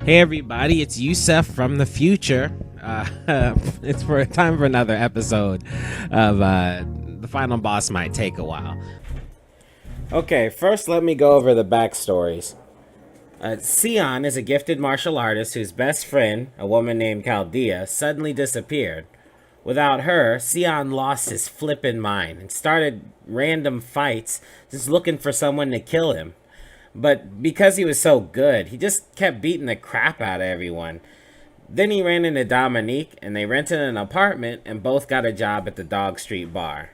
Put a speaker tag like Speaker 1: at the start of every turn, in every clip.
Speaker 1: Hey everybody, it's Yusef from the future. It's time for another episode of The Final Boss Might Take a While. Okay, first let me go over the backstories. Sion is a gifted martial artist whose best friend, a woman named Chaldea, suddenly disappeared. Without her, Sion lost his flippin' mind and started random fights just looking for someone to kill him. But because he was so good, he just kept beating the crap out of everyone. Then he ran into Dominique, and they rented an apartment and both got a job at the Dog Street Bar.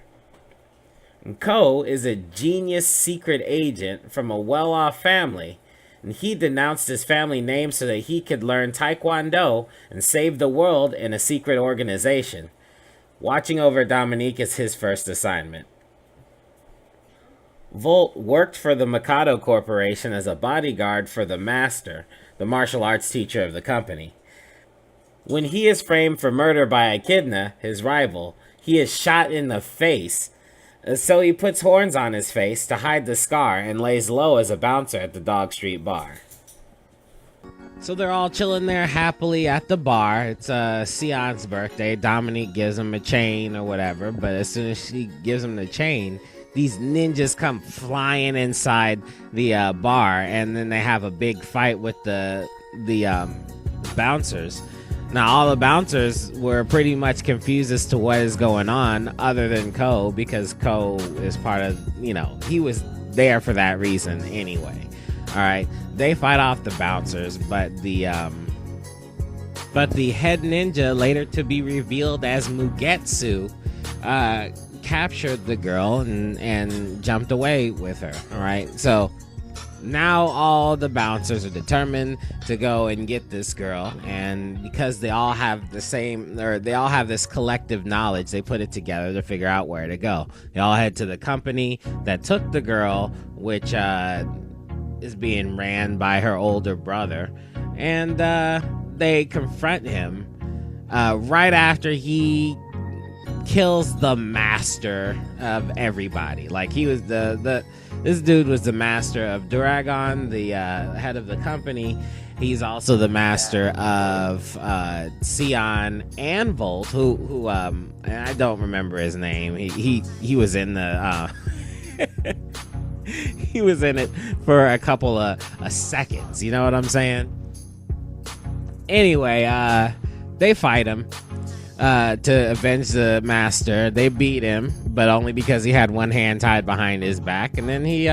Speaker 1: And Ko is a genius secret agent from a well-off family, and he denounced his family name so that he could learn Taekwondo and save the world in a secret organization. Watching over Dominique is his first assignment. Volt worked for the Mikado Corporation as a bodyguard for the Master, the martial arts teacher of the company. When he is framed for murder by Echidna, his rival, he is shot in the face. So he puts horns on his face to hide the scar and lays low as a bouncer at the Dog Street Bar. So they're all chilling there happily at the bar. It's Sion's birthday. Dominique gives him a chain or whatever, but as soon as she gives him the chain, these ninjas come flying inside the bar, and then they have a big fight with the bouncers. Now, all the bouncers were pretty much confused as to what is going on, other than Ko, because Ko is part of, he was there for that reason anyway. All right, they fight off the bouncers, but the head ninja, later to be revealed as Mugetsu, captured the girl and jumped away with her. All right, so now all the bouncers are determined to go and get this girl, and because they all have this collective knowledge, they put it together to figure out where to go. They all head to the company that took the girl, which is being ran by her older brother, and they confront him right after he kills the master of everybody. Like, he was this dude was the master of Duragon, the head of the company. He's also the master of Sion and Volt, who and I don't remember his name. He was in the he was in it for a couple of seconds. You know what I'm saying? Anyway, they fight him to avenge the master. They beat him, but only because he had one hand tied behind his back, and then he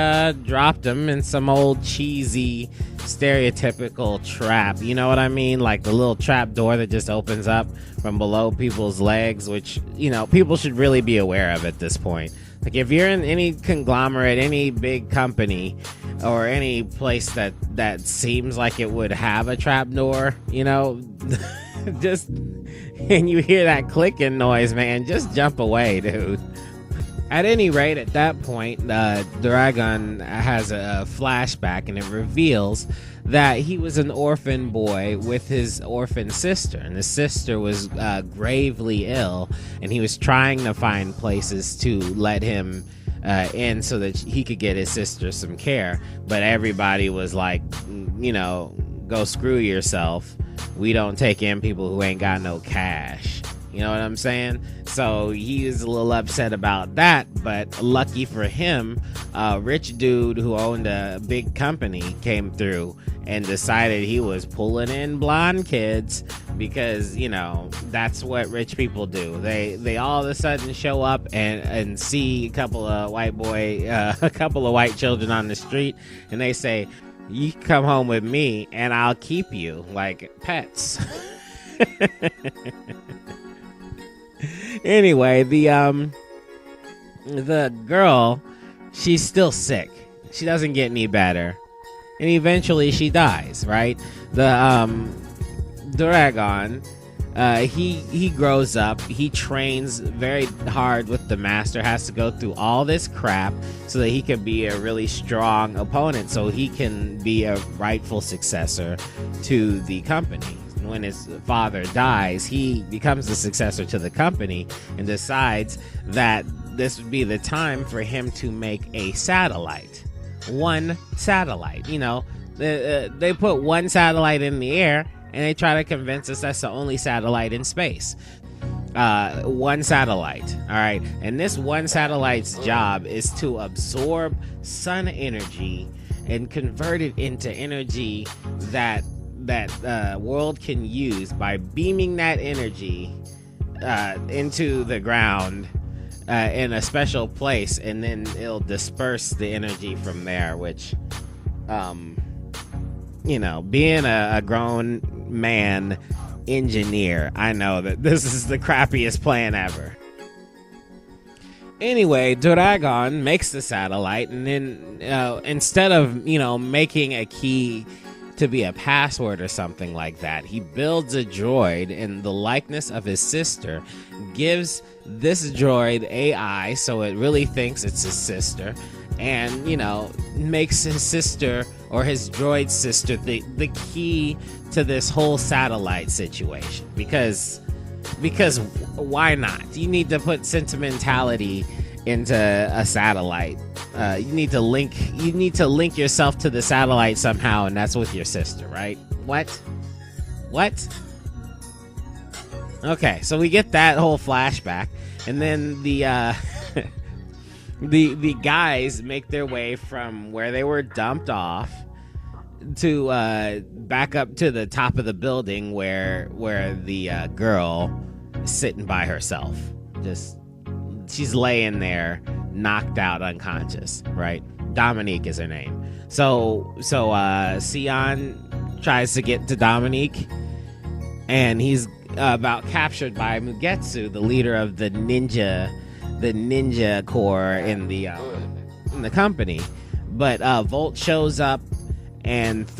Speaker 1: dropped him in some old cheesy stereotypical trap. You know what I mean? Like the little trap door that just opens up from below people's legs, which people should really be aware of at this point. Like, if you're in any conglomerate, any big company, or any place that seems like it would have a trap door, just, and you hear that clicking noise, man, just jump away, dude. At any rate, at that point, Dragon has a flashback, and it reveals that he was an orphan boy with his orphan sister, and his sister was gravely ill, and he was trying to find places to let him in so that he could get his sister some care, but everybody was like, go screw yourself. We don't take in people who ain't got no cash. You know what I'm saying? So he was a little upset about that, but lucky for him, a rich dude who owned a big company came through and decided he was pulling in blonde kids because, that's what rich people do. They all of a sudden show up and see a couple of white children on the street, and they say, "You come home with me and I'll keep you like pets." Anyway, the girl, she's still sick. She doesn't get any better, and eventually she dies. Right? The Dragon, he grows up. He trains very hard with the master. Has to go through all this crap so that he can be a really strong opponent, so he can be a rightful successor to the company. When his father dies, he becomes the successor to the company and decides that this would be the time for him to make a satellite. One satellite, They put one satellite in the air, and they try to convince us that's the only satellite in space. One satellite, all right, and this one satellite's job is to absorb sun energy and convert it into energy that world can use by beaming that energy into the ground in a special place, and then it'll disperse the energy from there, which being a grown man engineer, I know that this is the crappiest plan ever. Anyway, Duragon makes the satellite, and then instead of making a key to be a password or something like that, he builds a droid in the likeness of his sister, gives this droid AI so it really thinks it's his sister, and makes his sister, or his droid sister, the key to this whole satellite situation. Because why not? You need to put sentimentality into a satellite. You need to link yourself to the satellite somehow, and that's with your sister, right? What? Okay, so we get that whole flashback, and then the the guys make their way from where they were dumped off to back up to the top of the building where the girl is sitting by herself. She's laying there, knocked out, unconscious, right? Dominique is her name. So Sion tries to get to Dominique, and he's about captured by Mugetsu, the leader of the ninja corps in the company. But Volt shows up and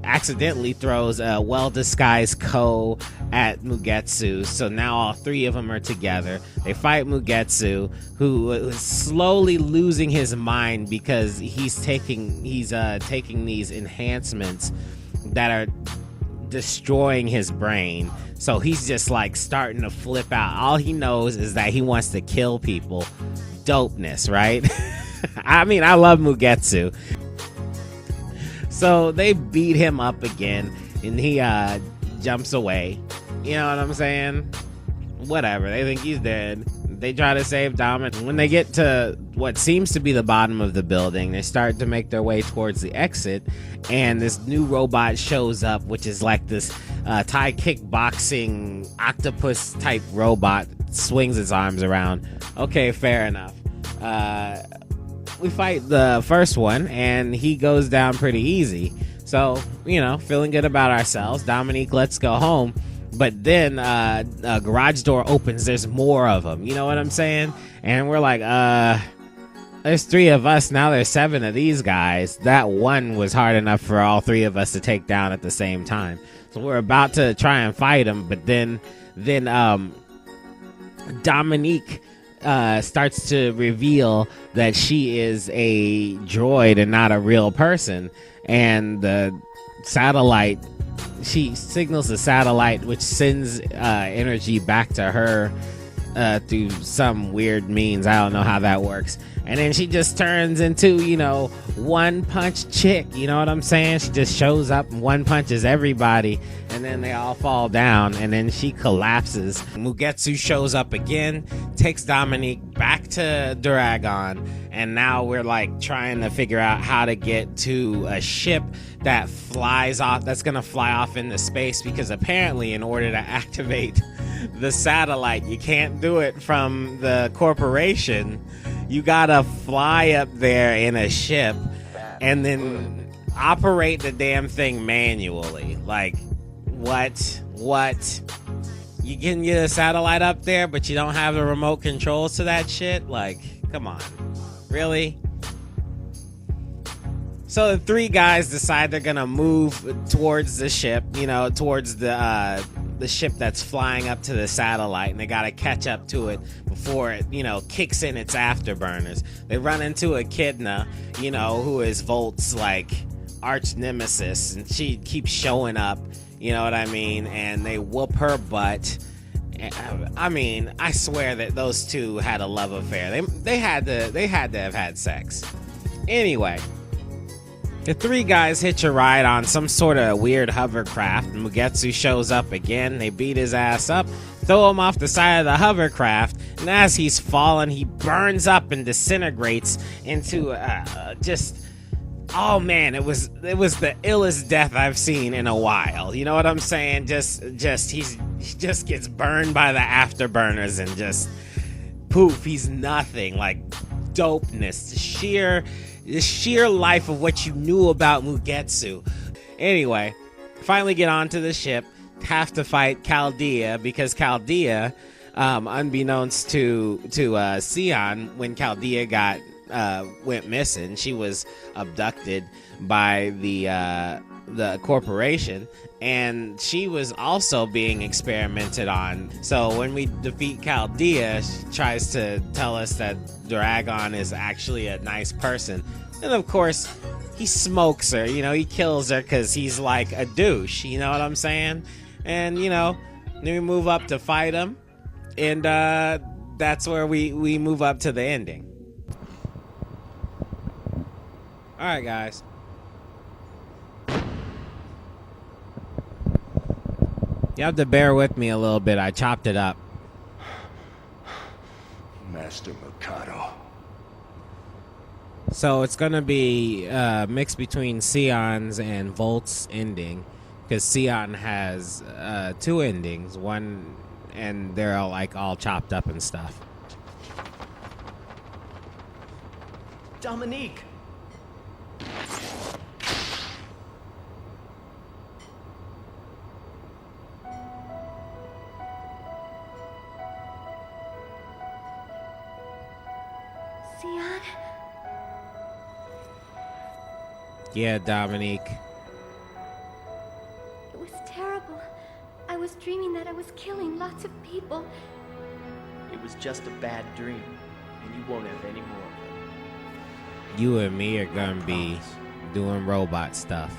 Speaker 1: accidentally throws a well-disguised Ko at Mugetsu. So now all three of them are together. They fight Mugetsu, who is slowly losing his mind because he's taking these enhancements that are destroying his brain. So he's just like starting to flip out. All he knows is that he wants to kill people. Dopeness, right? I mean, I love Mugetsu. So they beat him up again, and he jumps away. You know what I'm saying? Whatever. They think he's dead. They try to save Dominic. When they get to what seems to be the bottom of the building, they start to make their way towards the exit, and this new robot shows up, which is like this Thai kickboxing octopus type robot. Swings its arms around. Okay, fair enough. We fight the first one, and he goes down pretty easy. So, feeling good about ourselves. Dominique, let's go home. But then a garage door opens. There's more of them. You know what I'm saying? And we're like, there's 3 of us. Now there's 7 of these guys. That one was hard enough for all 3 of us to take down at the same time. So we're about to try and fight him. But then Dominique starts to reveal that she is a droid and not a real person, and the satellite, she signals the satellite, which sends energy back to her through some weird means. I don't know how that works. And then she just turns into, one punch chick. You know what I'm saying? She just shows up and one punches everybody, and then they all fall down, and then she collapses. Mugetsu shows up again, takes Dominique back to Duragon, and now we're like trying to figure out how to get to a ship that flies off, that's gonna fly off into space, because apparently in order to activate the satellite, you can't do it from the corporation. You gotta fly up there in a ship and then operate the damn thing manually. Like, what? You can get a satellite up there, but you don't have the remote controls to that shit? Like, come on. Really? So the 3 guys decide they're gonna move towards the ship, towards the ship that's flying up to the satellite, and they gotta catch up to it before it, kicks in its afterburners. They run into Echidna, who is Volt's like arch nemesis, and she keeps showing up, you know what I mean? And they whoop her butt. I mean, I swear that those 2 had a love affair. They had to have had sex. Anyway, The three guys hitch a ride on some sort of weird hovercraft. Mugetsu shows up again. They beat his ass up, throw him off the side of the hovercraft, and as he's falling, he burns up and disintegrates into just... Oh man, it was the illest death I've seen in a while. You know what I'm saying? He just gets burned by the afterburners and just poof, he's nothing. Like dopeness, the sheer life of what you knew about Mugetsu. Anyway, finally get onto the ship, have to fight Chaldea because Chaldea, unbeknownst to Sion, when Chaldea went missing, she was abducted by the corporation, and she was also being experimented on. So when we defeat Chaldea, she tries to tell us that Dragon is actually a nice person, and of course he smokes her. He kills her because he's like a douche, you know what I'm saying? And then we move up to fight him, and that's where we move up to the ending. Alright, guys. You have to bear with me a little bit. I chopped it up.
Speaker 2: Master Mikado.
Speaker 1: So it's going to be a mix between Sion's and Volt's ending. Because Sion has two endings. One, and they're all chopped up and stuff.
Speaker 3: Dominique!
Speaker 4: Sion?
Speaker 1: Yeah, Dominique.
Speaker 4: It was terrible. I was dreaming that I was killing lots of people.
Speaker 3: It was just a bad dream, and you won't have any more.
Speaker 1: You and me are going to be doing robot stuff.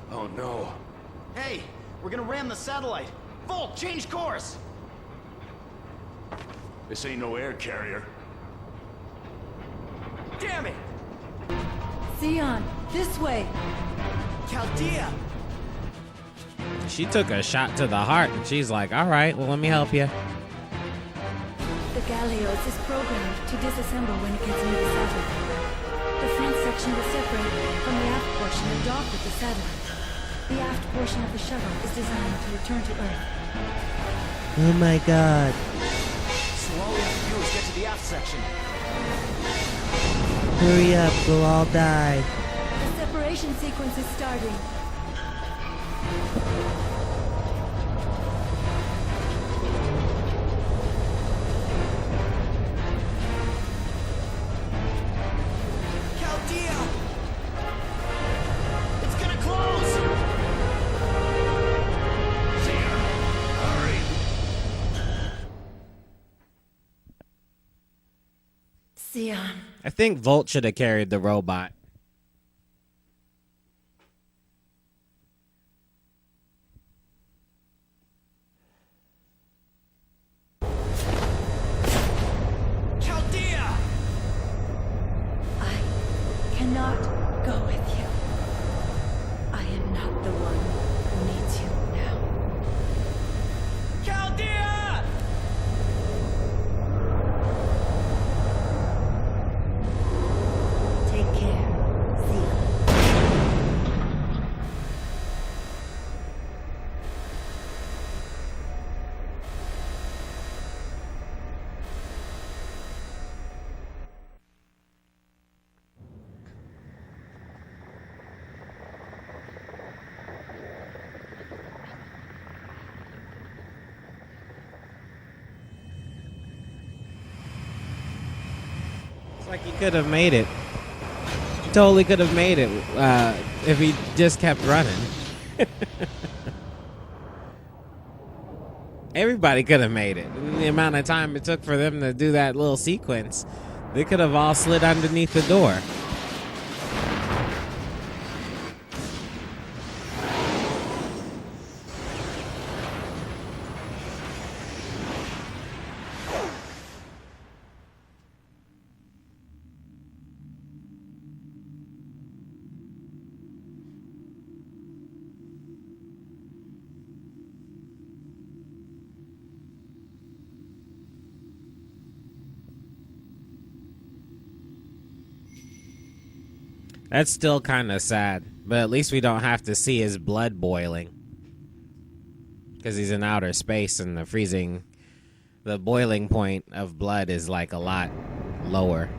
Speaker 2: Oh no.
Speaker 3: Hey, we're gonna ram the satellite. Volt, change course!
Speaker 2: This ain't no air carrier.
Speaker 3: Damn it!
Speaker 5: Sion, this way!
Speaker 3: Chaldea!
Speaker 1: She took a shot to the heart, and she's like, all right, well, let me help you.
Speaker 5: The Gallios is programmed to disassemble when it gets near the satellite. The front section will separate from the aft portion and dock with the satellite. The aft portion of the shuttle is designed to return to Earth.
Speaker 1: Oh my god.
Speaker 3: So all we have to do is get to the aft section.
Speaker 1: Hurry up, we'll all die.
Speaker 5: The separation sequence is starting.
Speaker 3: Chaldea! It's gonna close!
Speaker 2: Sion, hurry.
Speaker 5: Sion.
Speaker 1: I think Volt should have carried the robot.
Speaker 3: Chaldea!
Speaker 5: I cannot go with you. I am not the one who needs you now.
Speaker 3: Chaldea!
Speaker 5: Take care, Sion.
Speaker 1: It's like he could have made it. He totally could have made it if he just kept running. Everybody could have made it. The amount of time it took for them to do that little sequence, they could have all slid underneath the door. That's still kind of sad, but at least we don't have to see his blood boiling. Because he's in outer space and the boiling point of blood is like a lot lower.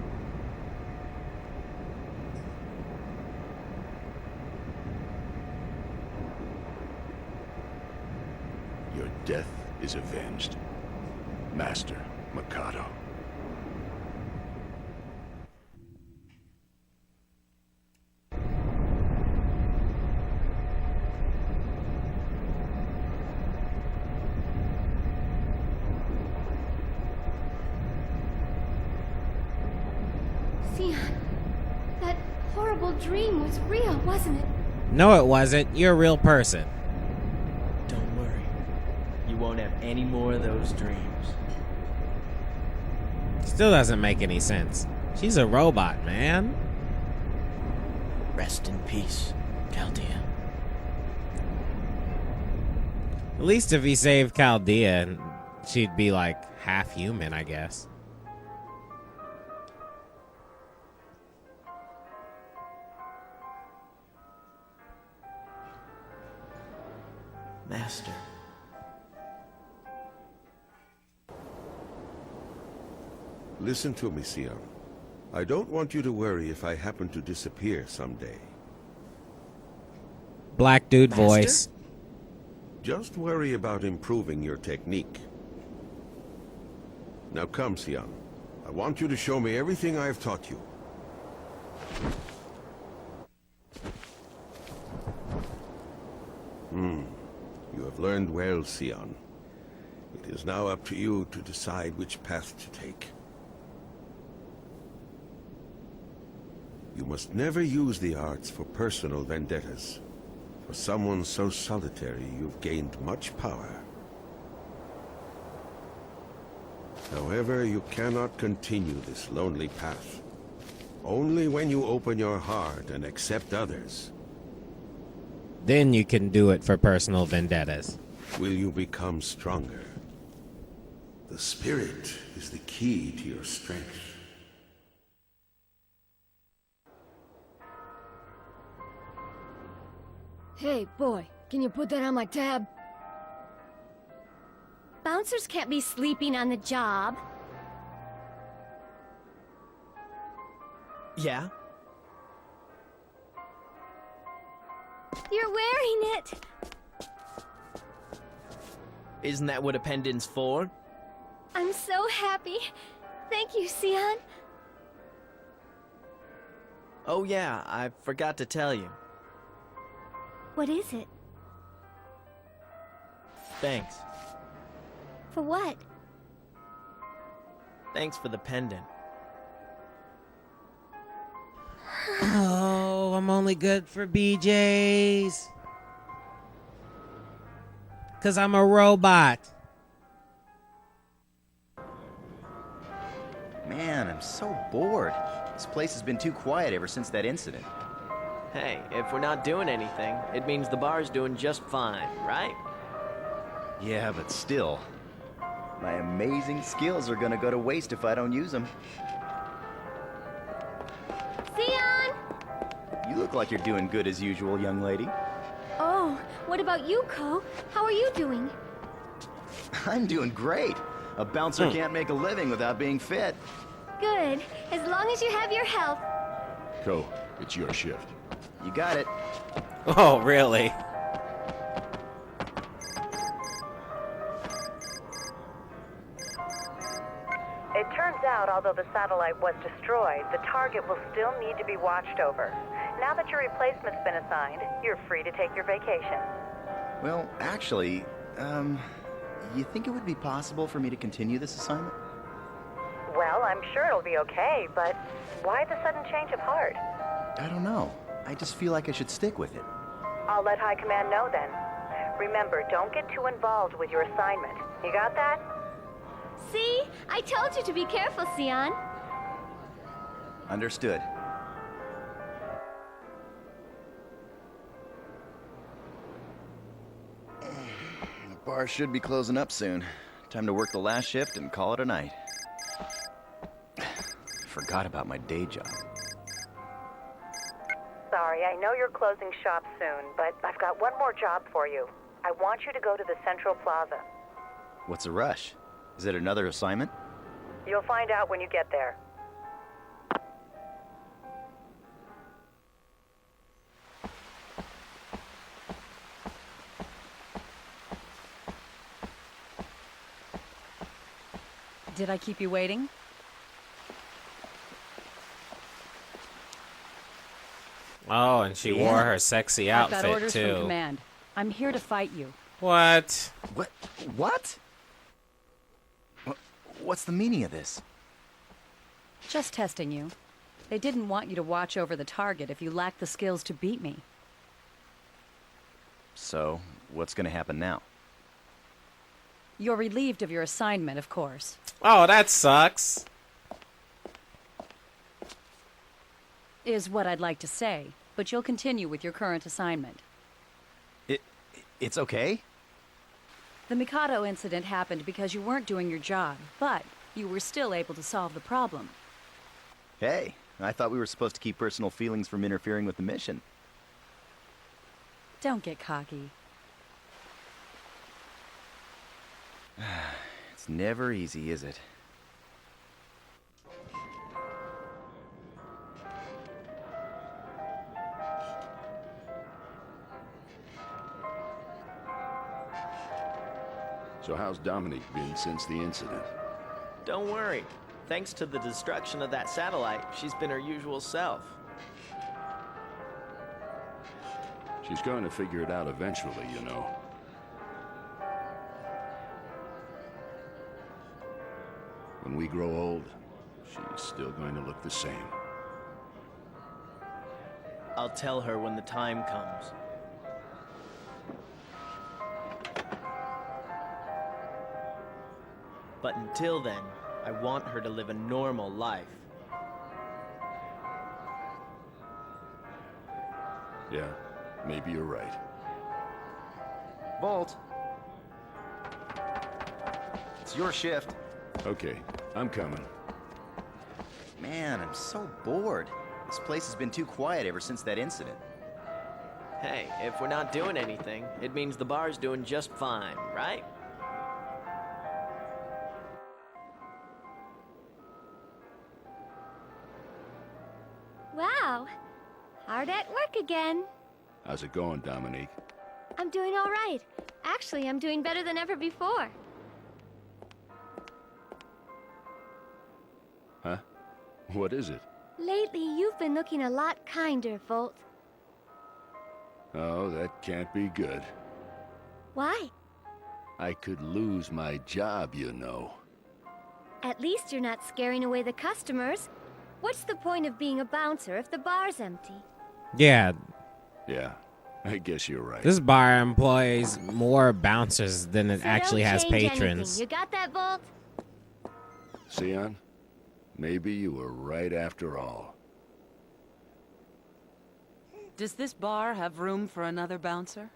Speaker 2: Your death is avenged, Master Mikado.
Speaker 4: Sion, that horrible dream was real, wasn't it?
Speaker 1: No, it wasn't. You're a real person.
Speaker 3: Don't worry. You won't have any more of those dreams.
Speaker 1: Still doesn't make any sense. She's a robot, man.
Speaker 3: Rest in peace, Chaldea.
Speaker 1: At least if he saved Chaldea, she'd be like half human, I guess.
Speaker 3: Master.
Speaker 6: Listen to me, Sion. I don't want you to worry if I happen to disappear someday.
Speaker 1: Black dude
Speaker 3: Master?
Speaker 1: voice.
Speaker 6: Just worry about improving your technique. Now come, Sion. I want you to show me everything I've taught you. You have learned well, Sion. It is now up to you to decide which path to take. You must never use the arts for personal vendettas. For someone so solitary, you've gained much power. However, you cannot continue this lonely path. Only when you open your heart and accept others
Speaker 1: Then you can do it for personal vendettas.
Speaker 6: will you become stronger. The spirit is the key to your strength.
Speaker 7: Hey, boy, can you put that on my tab?
Speaker 4: Bouncers can't be sleeping on the job.
Speaker 3: Yeah?
Speaker 4: You're wearing it!
Speaker 3: Isn't that what a pendant's for?
Speaker 4: I'm so happy. Thank you, Sion.
Speaker 3: Oh yeah, I forgot to tell you.
Speaker 4: What is it?
Speaker 3: Thanks.
Speaker 4: For what?
Speaker 3: Thanks for the pendant.
Speaker 1: Oh, I'm only good for BJ's. 'Cause I'm a robot.
Speaker 8: Man, I'm so bored. This place has been too quiet ever since that incident.
Speaker 3: Hey, if we're not doing anything, it means the bar's doing just fine, right?
Speaker 8: Yeah, but still. My amazing skills are gonna go to waste if I don't use them.
Speaker 4: Sion!
Speaker 8: You look like you're doing good as usual, young lady.
Speaker 4: Oh, what about you, Ko? How are you doing?
Speaker 8: I'm doing great. A bouncer can't make a living without being fit.
Speaker 4: Good, as long as you have your health.
Speaker 2: Ko, it's your shift.
Speaker 8: You got it.
Speaker 1: Oh, really?
Speaker 9: It turns out, although the satellite was destroyed, the target will still need to be watched over. Now that your replacement's been assigned, you're free to take your vacation.
Speaker 8: Well, actually, you think it would be possible for me to continue this assignment?
Speaker 9: Well, I'm sure it'll be okay, but why the sudden change of heart?
Speaker 8: I don't know. I just feel like I should stick with it.
Speaker 9: I'll let High Command know then. Remember, don't get too involved with your assignment. You got that?
Speaker 4: See? I told you to be careful, Sion.
Speaker 8: Understood. The bar should be closing up soon. Time to work the last shift and call it a night. Forgot about my day job.
Speaker 9: sorry. I know you're closing shop soon, but I've got one more job for you. I want you to go to the Central Plaza.
Speaker 8: What's the rush? Is it another assignment?
Speaker 9: You'll find out when you get there.
Speaker 5: Did I keep you waiting?
Speaker 1: Oh, and she wore her sexy
Speaker 5: I've
Speaker 1: outfit
Speaker 5: got orders
Speaker 1: too.
Speaker 5: from command. I'm here to fight you.
Speaker 1: What?
Speaker 8: What? What's the meaning of this?
Speaker 5: Just testing you. They didn't want you to watch over the target if you lacked the skills to beat me.
Speaker 8: So, what's gonna happen now?
Speaker 5: You're relieved of your assignment, of course.
Speaker 1: Oh, that sucks.
Speaker 5: Is what I'd like to say, but you'll continue with your current assignment.
Speaker 8: It's okay?
Speaker 5: The Mikado incident happened because you weren't doing your job, but you were still able to solve the problem.
Speaker 8: Hey, I thought we were supposed to keep personal feelings from interfering with the mission.
Speaker 5: Don't get cocky.
Speaker 8: It's never easy, is it?
Speaker 2: So how's Dominique been since the incident?
Speaker 3: Don't worry. Thanks to the destruction of that satellite, she's been her usual self.
Speaker 2: She's going to figure it out eventually, you know. When we grow old, she's still going to look the same.
Speaker 3: I'll tell her when the time comes. But until then, I want her to live a normal life.
Speaker 2: Yeah, maybe you're right.
Speaker 8: Volt! It's your shift.
Speaker 2: Okay, I'm coming.
Speaker 8: Man, I'm so bored. This place has been too quiet ever since that incident.
Speaker 3: Hey, if we're not doing anything, it means the bar's doing just fine, right?
Speaker 4: Wow. Hard at work again.
Speaker 2: How's it going, Dominique?
Speaker 4: I'm doing all right. Actually, I'm doing better than ever before.
Speaker 2: Huh? What is it?
Speaker 4: Lately, you've been looking a lot kinder, Volt.
Speaker 2: Oh, that can't be good.
Speaker 4: Why?
Speaker 2: I could lose my job, you know.
Speaker 4: At least you're not scaring away the customers. What's the point of being a bouncer if the bar's empty?
Speaker 1: Yeah,
Speaker 2: Yeah, I guess you're right.
Speaker 1: this bar employs more bouncers than it
Speaker 4: So
Speaker 1: actually
Speaker 4: don't
Speaker 1: has
Speaker 4: change
Speaker 1: patrons.
Speaker 4: anything. You got that, Volt?
Speaker 2: Sion, maybe you were right after all.
Speaker 10: Does this bar have room for another bouncer?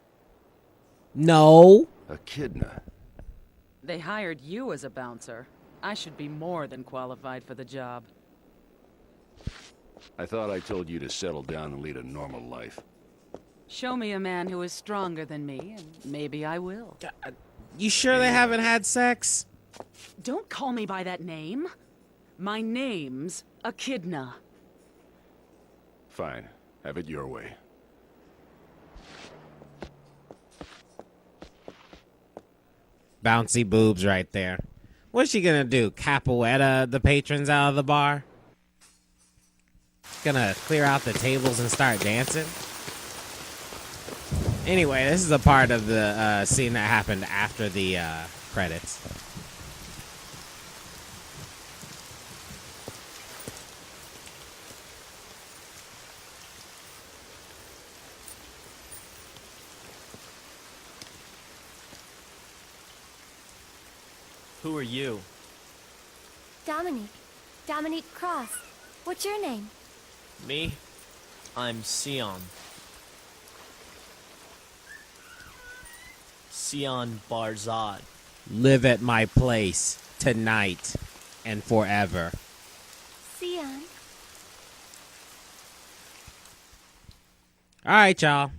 Speaker 1: No.
Speaker 2: Echidna.
Speaker 10: They hired you as a bouncer. I should be more than qualified for the job.
Speaker 2: I thought I told you to settle down and lead a normal life.
Speaker 10: Show me a man who is stronger than me, and maybe I will.
Speaker 1: You sure they haven't had sex?
Speaker 10: Don't call me by that name. My name's Echidna.
Speaker 2: Fine, have it your way.
Speaker 1: Bouncy boobs right there. What's she gonna do? Capoeira the patrons out of the bar? Gonna clear out the tables and start dancing? Anyway, this is a part of the scene that happened after the credits.
Speaker 3: Who are you?
Speaker 4: Dominique. Dominique Cross. What's your name?
Speaker 3: Me? I'm Sion. Sion Barzad.
Speaker 1: Live at my place tonight and forever.
Speaker 4: Sion.
Speaker 1: All right, y'all.